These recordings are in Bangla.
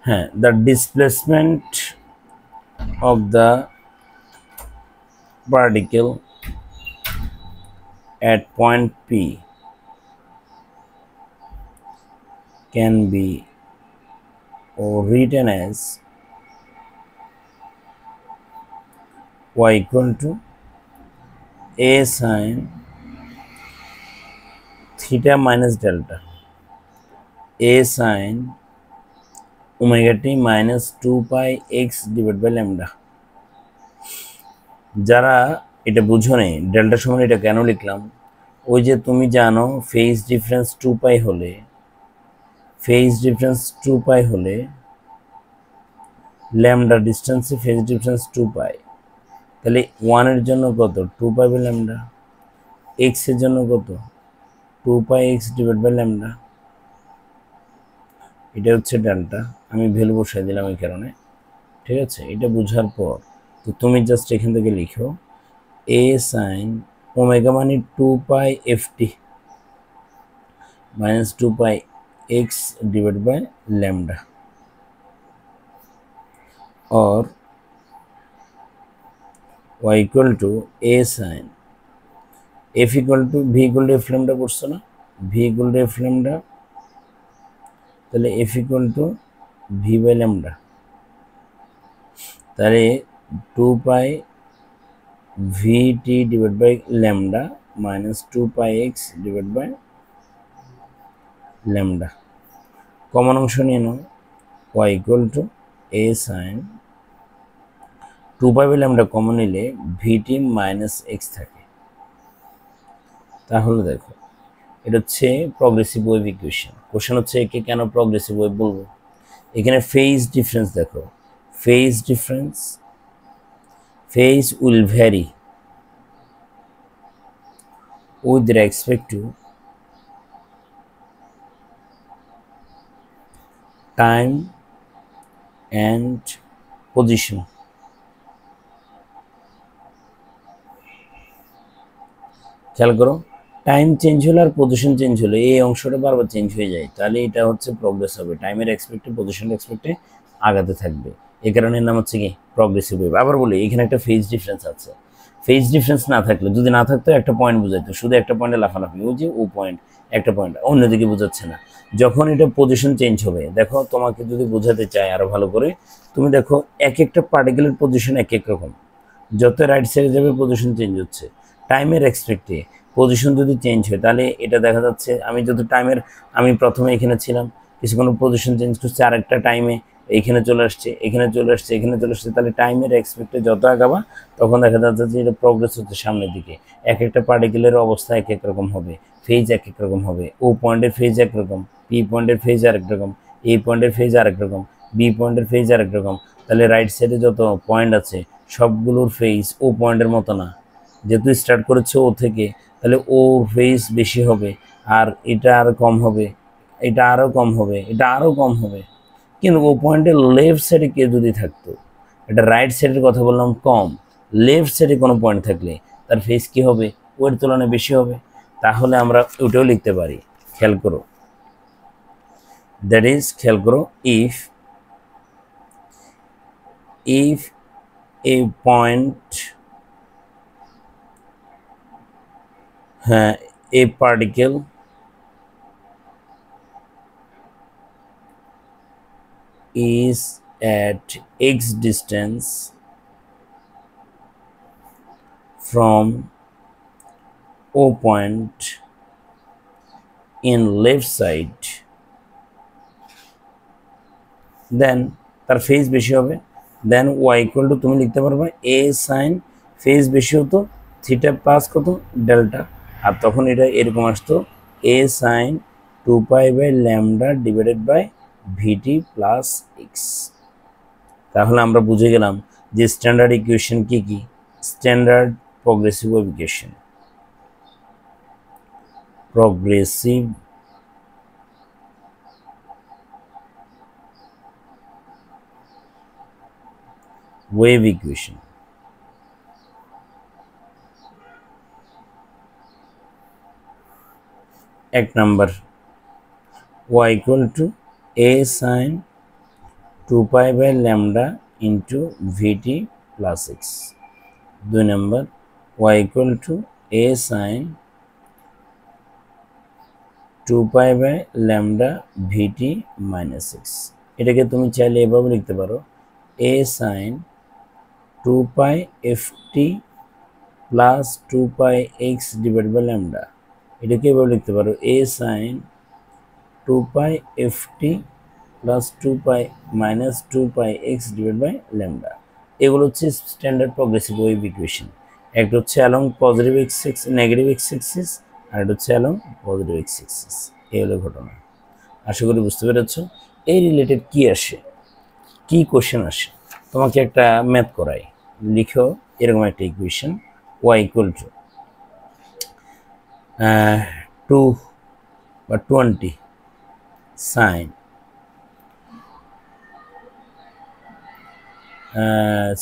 হ্যাঁ, the displacement of the particle at point P can be written as y equal to a sin theta minus delta a sin omega t minus 2 pi x divided by lambda। যারা এটা বুঝো নি ডেল্টা সমান এটা কেন লিখলাম, ওই যে তুমি জানো ফেজ ডিফারেন্স 2 পাই হলে ল্যামডা ডিস্টেন্সে ফেজ ডিফারেন্স 2 পাই, তাহলে 1 এর জন্য কত 2 পাই বাই ল্যামডা, x এর জন্য কত 2 পাই x ডিভাইড বাই ল্যামডা। এটা হচ্ছে ডেল্টা, আমি ভ্যালু বসাই দিলাম এই কারণে। ঠিক আছে, এটা বোঝার পর তো তুমি জাস্ট এখান থেকে লিখো a sin ওমেগা মানে 2 পাই ft minus 2 pi x divided by lambda, or y equal to a sin f equal to v equal to f lambda করছো না, v equal to f lambda, তাহলে f equal to v by lambda, তাহলে 2 pi vt divided by lambda minus 2 pi x divided by lambda। Common অংশ নিয়ে নাও, y equal to a sin 2 pi by lambda common নিলে vt minus x থাকে। তাহলে দেখো এটা হচ্ছে প্রগ্রেসিভ ওয়েভ ইকুয়েশন। কোশ্চেন হচ্ছে একে কেন প্রগ্রেসিভ ওয়েভ বলবো, এখানে ফেজ ডিফারেন্স দেখো, phase will vary with respect to time and position। খেয়াল করো, টাইম চেঞ্জ হলে আর পজিশন চেঞ্জ হলে এই অংশটা বারবার চেঞ্জ হয়ে যায়, তাহলে এটা হচ্ছে প্রগ্রেস হবে, টাইমের এক্সপেক্টে পজিশন এক্সপেক্টে আগাতে থাকবে, এই কারণে নাম হচ্ছে কি প্রগ্রেসিভ ওয়েভ। আবার বলি এখানে একটা ফেজ ডিফারেন্স আছে, ফেজ ডিফারেন্স না থাকলে, যদি না থাকতো একটা পয়েন্ট বোঝাইতো, শুধু একটা পয়েন্টে লাফালাফি, ওই যে ও পয়েন্ট একটা পয়েন্ট অন্যদিকে বোঝাচ্ছে না। যখন এটা পজিশন চেঞ্জ হবে, দেখো তোমাকে যদি বোঝাতে চাই আরো ভালো করে, তুমি দেখো এক একটা পার্টিকেলের পজিশন এক এক রকম, যত রাইট সাইডে যাবে পজিশন চেঞ্জ হচ্ছে, টাইমের এক্সপেক্টে পজিশন যদি চেঞ্জ হয় তাহলে এটা দেখা যাচ্ছে আমি যত টাইমের, আমি প্রথমে এখানে ছিলাম, কিছুক্ষণ পজিশন চেঞ্জ করছে, আরেকটা টাইমে এইখানে চলে আসছে, এখানে চলে আসছে, এখানে চলে আসছে, তাহলে টাইমের এক্সপেক্টে যত আগাবা তখন দেখা যাচ্ছে যে এটা প্রগ্রেস হচ্ছে সামনের দিকে। এক একটা পার্টিকেলের অবস্থা এক এক রকম হবে, ফেজ এক এক রকম হবে, ও পয়েন্টের ফেজ একরকম, পি পয়েন্টের ফেজ আরেক রকম, এ পয়েন্টের ফেজ আরেক রকম, বি পয়েন্টের ফেজ আরেক রকম। তাহলে রাইট সাইডে যত পয়েন্ট আছে সবগুলোর ফেজ ও পয়েন্টের মতো না, যেহেতু স্টার্ট করেছে ও থেকে, তাহলে ও ফেজ বেশি হবে, আর এটা আর কম হবে, এটা আরও কম হবে, এটা আরও কম হবে। কিন্তু ও পয়েন্টের লেফট সাইডে কেউ যদি থাকতো, এটা রাইট সাইডের কথা বললাম কম, লেফট সাইডে কোনো পয়েন্ট থাকলে তার ফেজ কী হবে, ওর তুলনায় বেশি হবে। তাহলে আমরা ওটাও লিখতে পারি, খেয়াল করো, দ্যাট ইজ খেয়াল করো, ইফ এ পয়েন্ট, হ্যাঁ, a particle is at x distance from O point in left side, then তার ফেজ বেশি হবে, দেন y equal to তুমি লিখতে পারবে a sin, ফেজ বেশি হতো থিটা প্লাস কত ডেল্টা, আর তখন এটা এরকম আসতো a sin 2 pi by lambda divided by vt plus x। তাহলে আমরা বুঝে গেলাম যে স্ট্যান্ডার্ড ইকুয়েশন কি কি, standard progressive wave equation, progressive wave equation. এক number y equal to a sin 2 pi by lambda into vt plus x। 2 number y equal to a sin 2 pi by lambda vt minus x। এটাকে তুমি চাইলে এভাবে লিখতে পারো a sin 2 pi ft plus 2 pi x divided by lambda। এটাকে এভাবে লিখতে পারো a sin 2 pi ft plus 2 pi minus 2 pi x divided by lambda। এগুলো হচ্ছে স্ট্যান্ডার্ড প্রগ্রেসিভ ওয়েভ ইকুয়েশন। একটা হচ্ছে along positive X axis negative X axis, আর একটা হচ্ছে অ্যালং পজিটিভ এক্স এক্সিস। এই হলো ঘটনা। আশা করি বুঝতে পেরেছ। এই রিলেটেড কি আসে, কি কোশ্চেন আসে, তোমাকে একটা ম্যাথ করাই। লিখো এরকম একটা ইকুয়েশন y equal to 2 বা 20 sin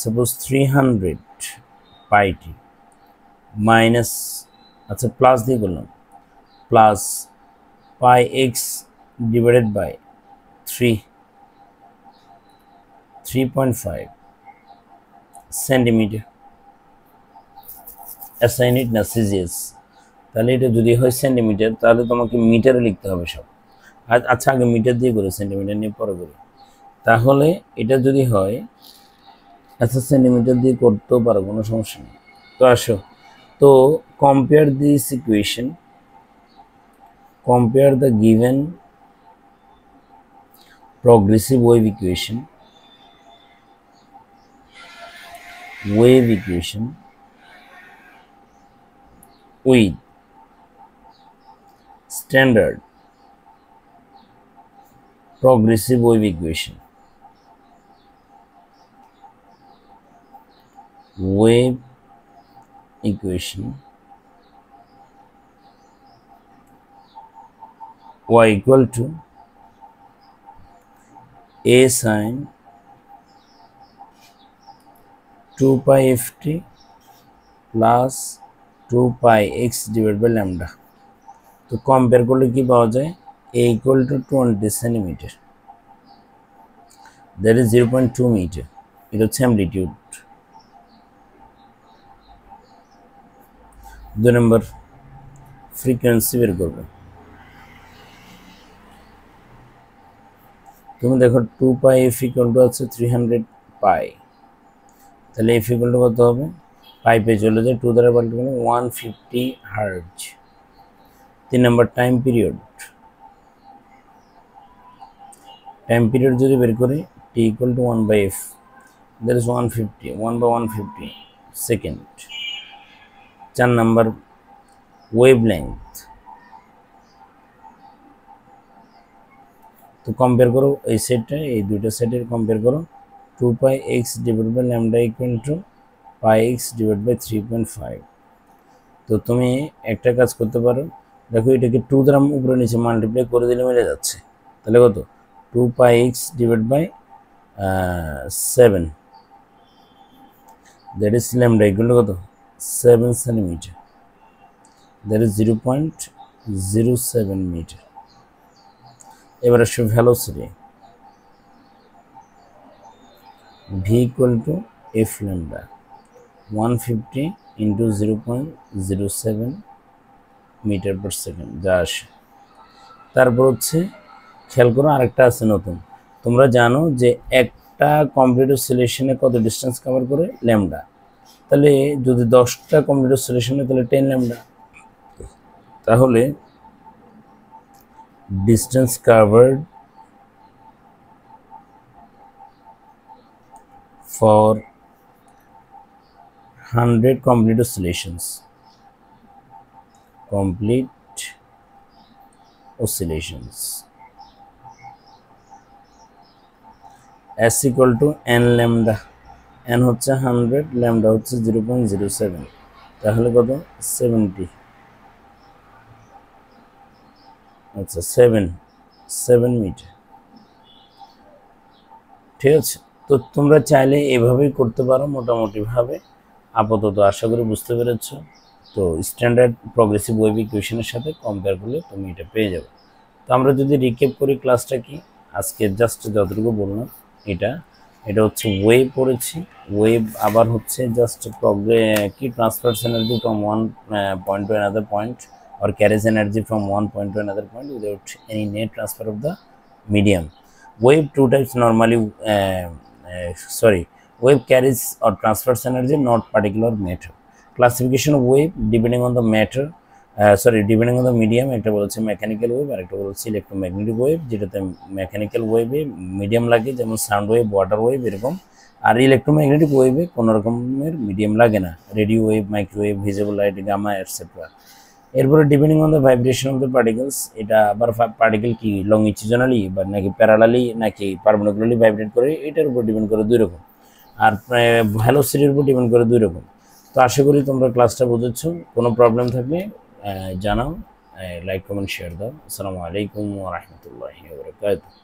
suppose 300 pi t minus, আচ্ছা প্লাস দিয়ে বললাম, plus pi x divided by 3.5 centimetre. Assign it না সিজিএস। তাহলে এটা যদি হয় সেন্টিমিটার তাহলে তোমাকে মিটারে লিখতে হবে সব। আচ্ছা আগে মিটার দিয়ে করে সেন্টিমিটার নিয়ে পরে করি। তাহলে এটা যদি হয় আচ্ছা সেন্টিমিটার দিয়ে করতেও পারো, কোনো সমস্যা নেই। তো আসো, তো compare this equation, compare the given progressive wave equation with standard progressive wave equation y equal to a sin 2 pi ft plus 2 pi x divided by lambda। তো কম্পেয়ার করলে কি পাওয়া যায়, a equal to 20 centimetre, that is 0.2 metre. এটা হচ্ছে অ্যামপ্লিটিউড। 2 নম্বর ফ্রিকোয়েন্সি বের করবে। তুমি দেখো 2 pi f equal to আছে 300 pi, তাহলে f equal to কত হবে, পাই পে চলে যায় 2 দ্বারা পাল্টে গেলে 150 হার্জ। 3 নম্বর টাইম পিরিয়ড যদি বের করি t equal to 1 by f, that is 150, 1 by 150 second. 4 number wave length. তো কম্পেয়ার করো এই সেটটা, এই দুইটা সেটের কম্পেয়ার করো। 2 pi x divided by lambda equal to pi x divided by 3.5। তো তুমি একটা কাজ করতে পারো, দেখো এটাকে 2 দ্বারা উপরে নিচে মাল্টিপ্লাই করে দিলে মিলে যাচ্ছে। তাহলে কত, 2 pi x divided by 7, that is lambda equal to কত 7 সেন্টিমিটার, that is 0.07 মিটার। এবার আসছে velocity, v equal to f lambda 150 into 0.07 metre per second যা আসে। তারপর হচ্ছে খেয়াল করো আরেকটা আছে নতুন, তোমরা জানো যে একটা কম্পিউটার সলিউশনে কত ডিস্টেন্স কভার করে ল্যামডা, তাহলে যদি 10টা কম্পিউটার সলিউশনে তাহলে 10 ল্যামডা, তাহলে distance covered for 100 complete oscillations s equal to n lambda, n হচ্ছে 100, lambda হচ্ছে 0.07, তাহলে কত 70, আচ্ছা 7 মিটার। ঠিক আছে, তো তোমরা চাইলে এভাবেই করতে পারো মোটামুটি ভাবে। আপাতত আশা করি বুঝতে পেরেছ। তো স্ট্যান্ডার্ড প্রগ্রেসিভ ওয়েভ ইকুয়েশনের সাথে কম্পেয়ার করলে তুমি এটা পেয়ে যাবে। তো আমরা যদি রিক্যাপ করি ক্লাসটা কি, আজকে জাস্ট যতটুকু বললাম, এটা এটা হচ্ছে ওয়েভ পড়েছি। ওয়েভ আবার হচ্ছে জাস্ট কি transfers energy from one point to another point or carries energy from one point to another point without any net transfer of the medium. Wave two types normally, sorry, wave carries or transfers energy, not particular matter. Classification of wave depending on the matter, depending on the medium. একটা বলছে মেকানিক্যাল ওয়েভ আর একটা বলছে ইলেকট্রোম্যাগনেটিক ওয়েভ, যেটাতে মেকানিক্যাল ওয়েভে মিডিয়াম লাগে যেমন সাউন্ড ওয়েভ, ওয়াটার ওয়েভ এরকম, আর ইলেকট্রোম্যাগনেটিক ওয়েভে কোনো রকমের মিডিয়াম লাগে না, radio wave, microwave, visible light, gamma etcetera. এরপরে depending on the vibration of the particles, এটা আবার পার্টিকেল কি লংিটিউডনালি বা নাকি প্যারালালি নাকি পারপেন্ডিকুলারলি ভাইব্রেট করে, এটার উপর ডিপেন্ড করে দুই রকম, আর ভ্যালোসিটির উপর ডিপেন্ড করে দুই রকম। তো আশা করি তোমরা ক্লাসটা বুঝেছো। কোনো প্রবলেম থাকলে জানাও, লাইক কমেন্ট শেয়ার দাও। আসসালামু আলাইকুম ওয়া রাহমাতুল্লাহি ওয়া বারাকাতুহু।